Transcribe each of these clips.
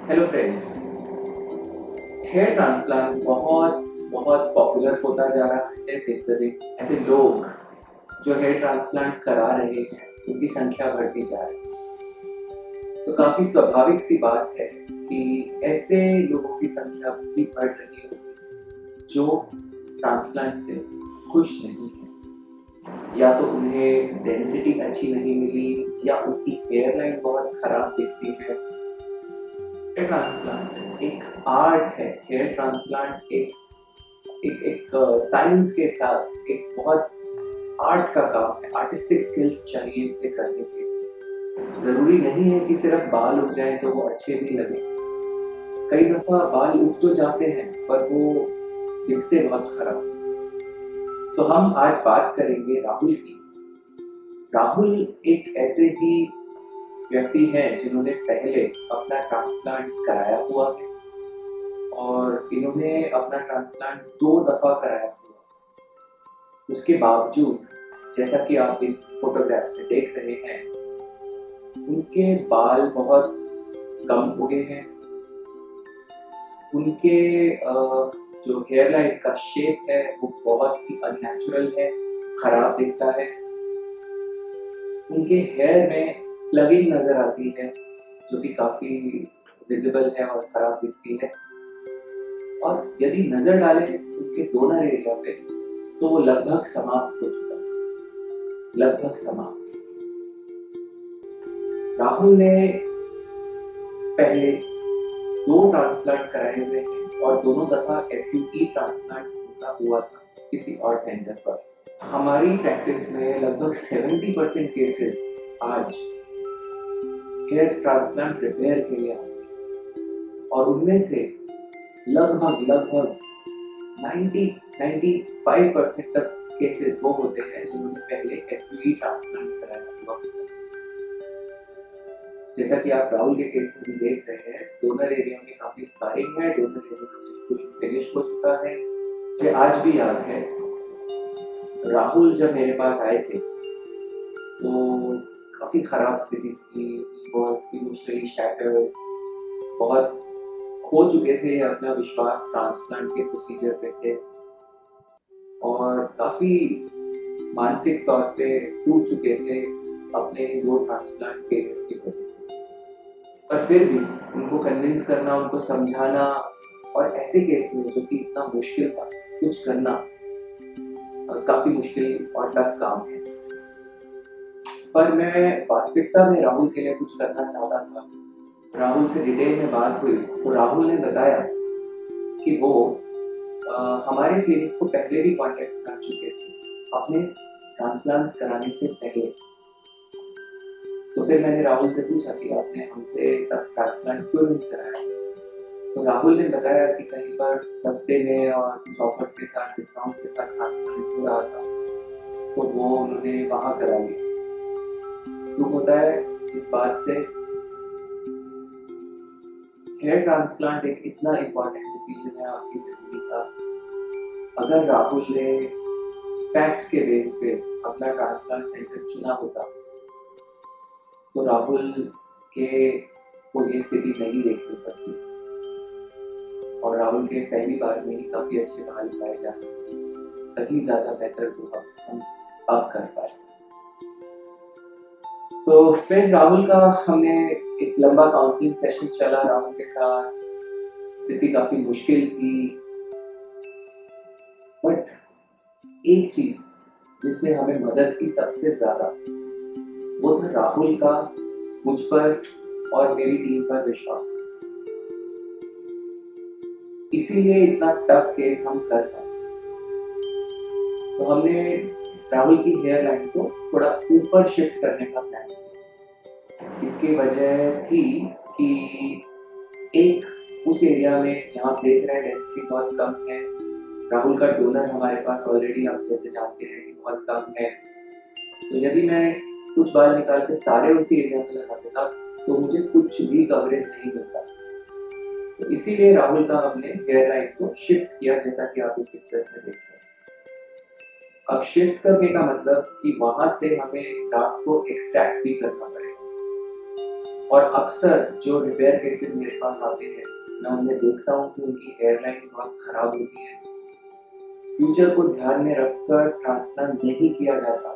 Hello friends. Hair transplant बहुत बहुत popular होता जा रहा है दिन ब दिन। ऐसे लोग जो हेयर ट्रांसप्लांट करा रहे हैं उनकी संख्या बढ़ती जा रही है। तो काफी स्वाभाविक सी बात है कि ऐसे लोगों की संख्या भी बढ़ रही होगी जो ट्रांसप्लांट से खुश नहीं है, या तो उन्हें डेंसिटी अच्छी नहीं मिली या उनकी हेयर लाइन बहुत खराब दिखती है। हेयर ट्रांसप्लांट एक आर्ट है। हेयर ट्रांसप्लांट एक एक एक साइंस के साथ एक बहुत आर्ट का काम है। आर्टिस्टिक स्किल्स चाहिए इसे करने के लिए। जरूरी नहीं है कि सिर्फ बाल उग जाए तो वो अच्छे भी लगे। कई दफा बाल उग तो जाते हैं पर वो दिखते बहुत खराब। तो हम आज बात करेंगे राहुल की। राहुल एक ऐसे ही व्यक्ति हैं जिन्होंने पहले अपना ट्रांसप्लांट कराया हुआ है और इन्होंने अपना ट्रांसप्लांट 2 दफा कराया हुआ। उसके बावजूद जैसा कि आप इन फोटोग्राफ्स में देख रहे हैं, उनके बाल बहुत कम उगे हैं। उनके जो हेयर लाइन का शेप है वो बहुत ही अननेचुरल है, खराब दिखता है। उनके हेयर में प्लगिंग नजर आती है जो कि काफी विजिबल है और खराब दिखती है। और यदि नजर डालें उनके डोनर एरिया पे तो वो लगभग समाप्त हो चुका है, लगभग समाप्त। राहुल ने पहले 2 ट्रांसप्लांट कराए हुए हैं और दोनों दफा एफयूटी ट्रांसप्लांट उनका हुआ था किसी और सेंटर पर। हमारी प्रैक्टिस में लगभग 70% केसेस आज हेयर ट्रांसप्लांट रिपेयर के लिए आते हैं और उनमें से लगभग 90-95% तक केसेस वो होते हैं जिन्होंने पहले एफयूटी ट्रांसप्लांट कराया हुआ। जैसा कि आप राहुल के केस में भी देख रहे हैं, डोनर एरिया में काफी स्कारिंग है, डोनर एरिया बिल्कुल फिनिश हो चुका है। मुझे आज भी याद है राहुल जब मेरे पास आए थे तो काफी खराब स्थिति थी। बहुत इमोशनली शैटर्ड, बहुत खो चुके थे अपना विश्वास ट्रांसप्लांट के प्रोसीजर पे से और काफी मानसिक तौर पे टूट चुके थे अपने 2 ट्रांसप्लांट फेलियर्स की वजह से। पर फिर भी उनको कन्विंस करना, उनको समझाना, और ऐसे केस में जो कि इतना मुश्किल था कुछ करना, काफी मुश्किल और टफ काम है। पर मैं वास्तविकता में राहुल के लिए कुछ करना चाहता था। राहुल से डिटेल में बात हुई तो राहुल ने बताया कि वो हमारे क्लिनिक को पहले भी कांटेक्ट कर चुके थे अपने ट्रांसप्लांट्स कराने से पहले। तो फिर मैंने राहुल से पूछा कि आपने हमसे तब ट्रांसप्लांट क्यों नहीं कराया। तो राहुल ने बताया कि कहीं पर सस्ते में और कुछ ऑफर्स के साथ, डिस्काउंट्स के साथ ट्रांसप्लांट हो रहा था तो वो उन्होंने वहां करा लिया। दुख होता है इस बात से। हेयर ट्रांसप्लांट एक इतना इम्पोर्टेंट डिसीजन है आपकी जिंदगी का। अगर राहुल ने फैक्ट्स के बेस पे अपना ट्रांसप्लांट सेंटर चुना होता तो राहुल के को ये स्थिति नहीं देखनी पड़ती और राहुल के पहली बार में ही काफी अच्छे बाल पाए जा सकते, कहीं ज्यादा बेहतर जो हम अब कर पाए। तो फिर राहुल का हमने एक लंबा काउंसलिंग सेशन चला राहुल के साथ। स्थिति काफी मुश्किल थी, बट एक चीज जिसने हमें मदद की सबसे ज्यादा वो था राहुल का मुझ पर और मेरी टीम पर विश्वास। इसीलिए इतना टफ केस हम कर पाए। तो हमने राहुल की हेयर लाइन को थोड़ा ऊपर शिफ्ट करने का प्लान किया। इसकी वजह थी कि एक उस एरिया में जहाँ आप देख रहे हैं डेंसिटी बहुत कम है। राहुल का डोनर हमारे पास ऑलरेडी आप जैसे जानते हैं कि बहुत कम है। तो यदि मैं कुछ बाल निकाल के सारे उसी एरिया में लगा देता तो मुझे कुछ भी कवरेज नहीं मिलता। तो इसीलिए राहुल का हमने हेयर लाइन को शिफ्ट किया, जैसा कि आप इन पिक्चर्स में देख रहे हैं। अब शिफ्ट करने का मतलब कि वहां से हमें ग्राफ्स को एक्सट्रैक्ट भी करना पड़ेगा। और अक्सर जो रिपेयर केसेस मेरे पास आते हैं, मैं उन्हें देखता हूँ कि उनकी हेयरलाइन बहुत खराब होती है। फ्यूचर को ध्यान में रखकर ट्रांसप्लांट नहीं किया जाता।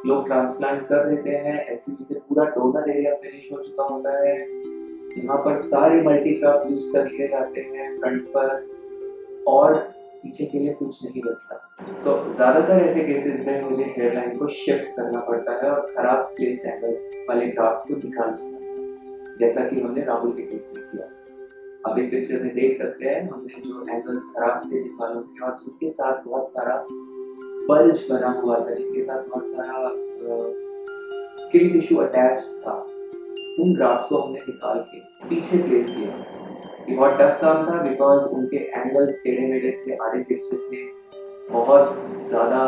लोग ट्रांसप्लांट कर देते हैं, एफयू से पूरा डोनर एरिया फिनिश हो चुका होता है। यहाँ पर सारे मल्टी क्राफ्ट यूज कर लिए जाते हैं फ्रंट पर, और पीछे के लिए कुछ नहीं बचता। तो ज़्यादातर ऐसे केसेस में मुझे हेयरलाइन को शिफ्ट करना पड़ता है और खराब प्लेस एंगल्स वाले क्राफ्ट्स को निकालना पड़ता है, जैसा कि हमने राहुल के केस में किया। आप इस पिक्चर में देख सकते हैं हमने जो एंगल्स खराब थे जिन वालों के, और जिनके साथ बहुत सारा बल्ज बना हुआ था, जिनके साथ बहुत सारा स्किन टिश्यू अटैच था, उन ग्राफ्ट्स को हमने निकाल के पीछे प्लेस किया। ये बहुत टफ काम था बिकॉज उनके एंगल्स टेढ़े मेढ़े थे, आड़े तिरछे थे, बहुत ज़्यादा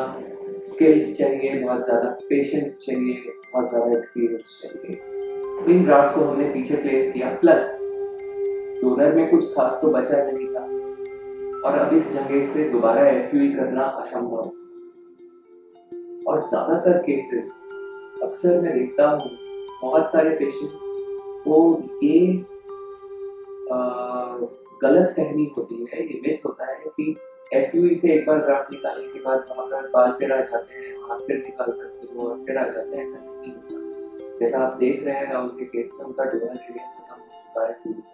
स्किल्स चाहिए, बहुत ज़्यादा पेशेंस चाहिए, बहुत ज़्यादा एक्सपीरियंस चाहिए। इन ग्राफ्ट्स को हमने पीछे प्लेस किया, प्लस डोनर में कुछ खास तो बचा नहीं था, और अब इस जगह से दोबारा एफयूई करना असंभव। और ज़्यादातर केसेस अक्सर मैं देखता हूँ, बहुत सारे पेशेंट्स को ये गलत फहमी होती है, ये मिथ होता है कि एफयूई से एक बार ग्राफ्ट निकालने के बाद वहाँ पर बाल फिर आ जाते हैं, वहाँ फिर निकाल सकते हो और फिर आ जाते हैं, ऐसा नहीं होता। जैसा आप देख रहे हैं राहुल के केस में, उनका डोनर एरिया खत्म हो चुका है पूरी तरह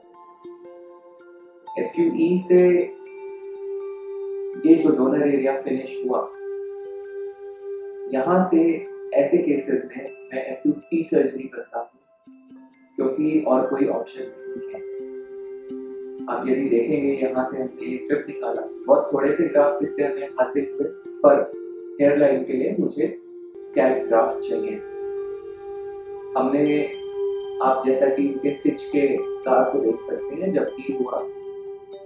से। एफयूई से ये जो डोनर एरिया फिनिश हुआ, यहाँ से ऐसे केसेस में मैं एफयूटी सर्जरी करता हूँ, क्योंकि और कोई ऑप्शन नहीं है। आप यदि देखेंगे यहाँ से हमने स्ट्रिप निकाला, बहुत थोड़े से ग्राफ्ट्स इससे हमें हासिल हुए, पर हेयर लाइन के लिए मुझे स्कैल्प ग्राफ्ट्स चाहिए। हमने, आप जैसा कि इनके स्टिच के स्कार को देख सकते हैं जब हील हुआ,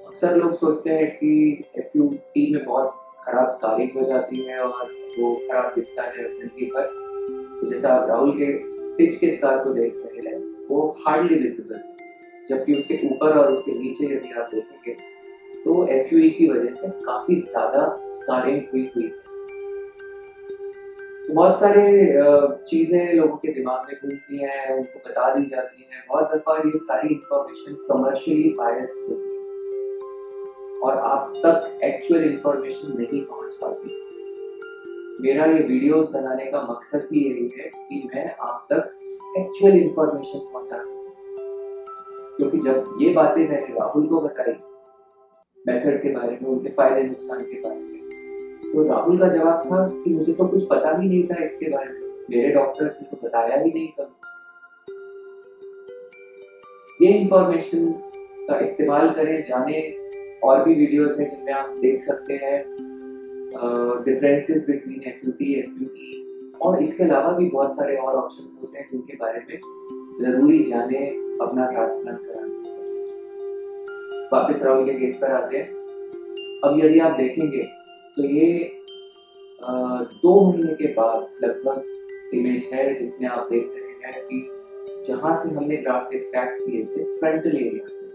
अक्सर लोग सोचते हैं कि एफयूटी में बहुत खराब स्कारिंग हो जाती है और वो खराब दिखता है जिंदगी भर। तो जैसा आप राहुल के स्टिच के स्कार को देख रहे हैं, वो हार्डली विजिबल, जबकि उसके ऊपर और उसके नीचे यदि आप देखेंगे तो एफयूई की वजह से काफी ज्यादा स्कारिंग हुई है। तो बहुत सारे चीजें लोगों के दिमाग में घूमती हैं, उनको बता दी जाती हैं। बहुत दफा ये सारी इंफॉर्मेशन कमर्शियली बायस्ड होती है और आप तक एक्चुअल इंफॉर्मेशन नहीं पहुंच पाती। मेरा ये वीडियोस बनाने का मकसद ही यही है कि मैं आप तक एक्चुअल इंफॉर्मेशन पहुंचा सकूं। क्योंकि जब ये बातें मैंने राहुल को बताई, मेथड के बारे में, उनके फायदे नुकसान के बारे में, तो राहुल का जवाब था कि मुझे तो कुछ पता भी नहीं था इसके बारे में, मेरे डॉक्टर्स ने तो बताया ही नहीं था। ये इंफॉर्मेशन का इस्तेमाल करें, जाने। और भी वीडियोस हैं जिनमें आप देख सकते हैं डिफरेंसेस बिटवीन एफयूटी, एफयूई, और इसके अलावा भी बहुत सारे और ऑप्शंस होते हैं जिनके बारे में जरूरी जाने अपना ट्रांसप्लांट कराने से पहले। वापस राहुल के केस पर आते हैं। अब यदि आप देखेंगे तो ये 2 महीने के बाद लगभग इमेज है जिसमें आप देख रहे हैं कि जहां से हमने ग्राफ्ट्स एक्सट्रैक्ट किए थे फ्रंटल एरिया से,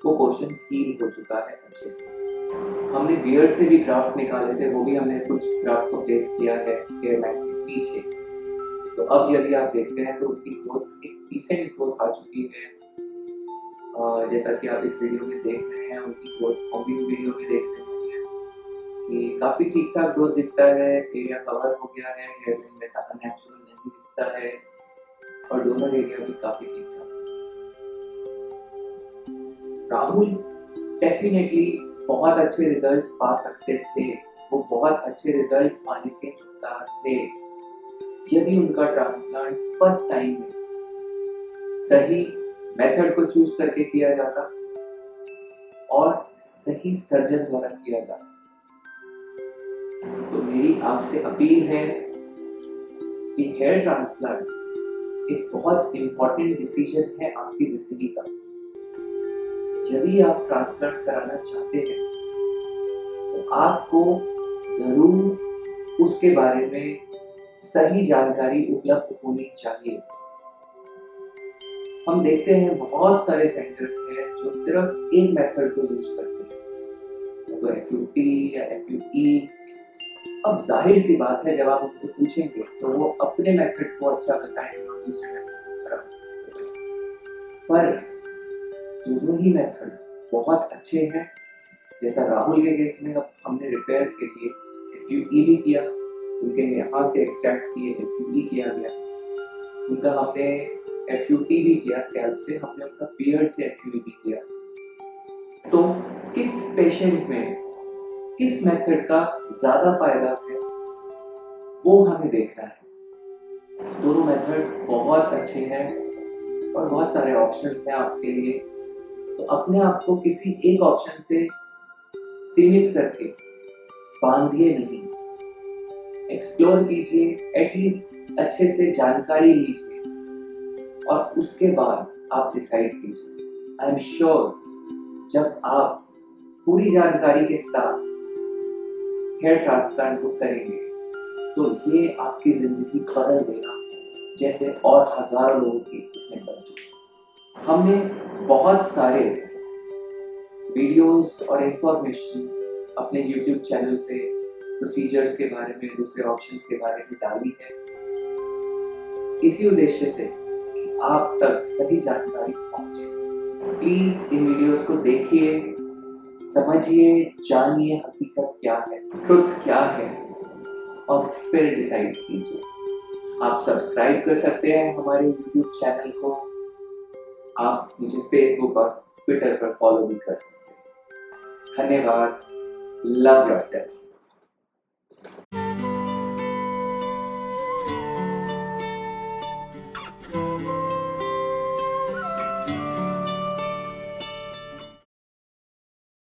वो पोर्शन हील हो चुका है अच्छे से। हमने बियर्ड से भी ग्राफ्ट्स निकाले थे, वो भी हमने कुछ ग्राफ्ट्स को प्लेस किया है हेयर लाइन के पीछे। तो अब यदि आप देखते हैं तो उनकी ग्रोथ एक डिसेंट ग्रोथ आ चुकी है। जैसा कि आप इस वीडियो में देख रहे हैं, उनकी ग्रोथ हम भी वीडियो में देख रहे हैं कि काफी ठीक ठाक ग्रोथ दिखता है, एरिया कवर हो गया है, हेयर लाइन वैसा अननेचुरल नहीं दिखता है, और डोनर एरिया भी काफी ठीक ठाक। राहुल डेफिनेटली बहुत अच्छे रिजल्ट्स पा सकते थे, वो बहुत अच्छे रिजल्ट्स पाने के हकदार थे यदि उनका ट्रांसप्लांट फर्स्ट टाइम में सही मेथड को चूज करके किया जाता और सही सर्जन द्वारा किया जाता। तो मेरी आपसे अपील है कि हेयर ट्रांसप्लांट एक बहुत इंपॉर्टेंट डिसीजन है आपकी जिंदगी का। यदि आप ट्रांसप्लांट कराना चाहते हैं तो आपको जरूर उसके बारे में सही जानकारी उपलब्ध होनी चाहिए। हम देखते हैं बहुत सारे सेंटर्स हैं जो सिर्फ एक मेथड को यूज करते हैं, तो एफयूटी या एफयूई। अब जाहिर सी बात है, जब आप उनसे पूछेंगे तो वो अपने मेथड को अच्छा बताएंगे और दूसरे मेथड को खराब। पर दोनों ही मेथड बहुत अच्छे हैं। जैसा राहुल के केस में अब हमने रिपेयर के लिए FUE भी किया, उनके यहाँ से एक्सट्रैक्ट किए FUE किया गया, उनका हमने FUT भी किया स्कैल्प से, हमने उनका बियर्ड से FUE भी किया। तो किस पेशेंट में किस मेथड का ज्यादा फायदा है वो हमें देखना है। दोनों मेथड बहुत अच्छे हैं और बहुत सारे ऑप्शंस हैं आपके लिए, तो अपने आप को किसी एक ऑप्शन से सीमित करके बांधिए नहीं, एक्सप्लोर कीजिए, एटलीस्ट अच्छे से जानकारी लीजिए और उसके बाद आप डिसाइड कीजिए। आई एम श्योर जब आप पूरी जानकारी के साथ हेयर ट्रांसप्लांट को करेंगे तो ये आपकी जिंदगी बदल देगा, जैसे और हजारों लोगों की इसमें बदल चुकी। हमने बहुत सारे वीडियोस और इंफॉर्मेशन अपने YouTube चैनल पे प्रोसीजर्स के बारे में, दूसरे ऑप्शंस के बारे में डाली है, इसी उद्देश्य से कि आप तक सही जानकारी पहुंचे। प्लीज इन वीडियोस को देखिए, समझिए, जानिए हकीकत क्या है, ट्रुथ क्या है, और फिर डिसाइड कीजिए। आप सब्सक्राइब कर सकते हैं हमारे YouTube चैनल को, आप मुझे Facebook और Twitter पर फॉलो भी कर सकते हैं। धन्यवाद। Love yourself.